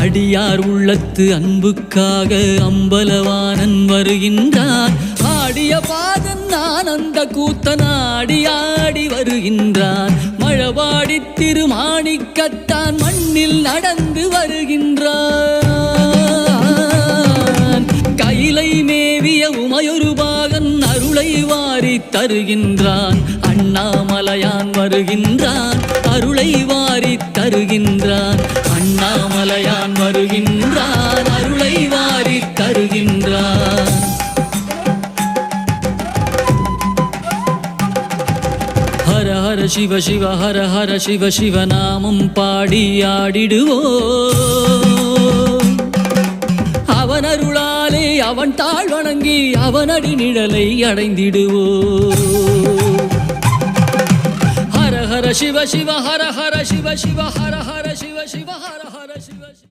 அடியார் உள்ளத்து அன்புக்காக அம்பலவானன் வருகின்றான். ஆடிய பாதன் ஆனந்த கூத்தனாடி ஆடி வருகின்றான். மழபாடி திருமாணிக்கத்தான் மண்ணில் நடந்து வருகின்றான். கைலை மேவிய உமையொரு பாகன் அருளை வாரி தருகின்றான். அண்ணாமலையான் வருகின்றான், அருளை வாரி தருகின்றான். அண்ணாமலையான் வருகின்றான், அருளை வாரி தருகின்றான். ஹர ஹர சிவ சிவ ஹர ஹர சிவ சிவ நாமம் பாடி ஆடிடுவோம். அவன் அருளாலே அவன் தாழ் வணங்கி அவனடி நிழலை அடைந்திடுவோம். ஹர ஹர சிவ சிவ ஹர ஹர சிவ சிவ ஹர ஹர சிவ சிவ ஹர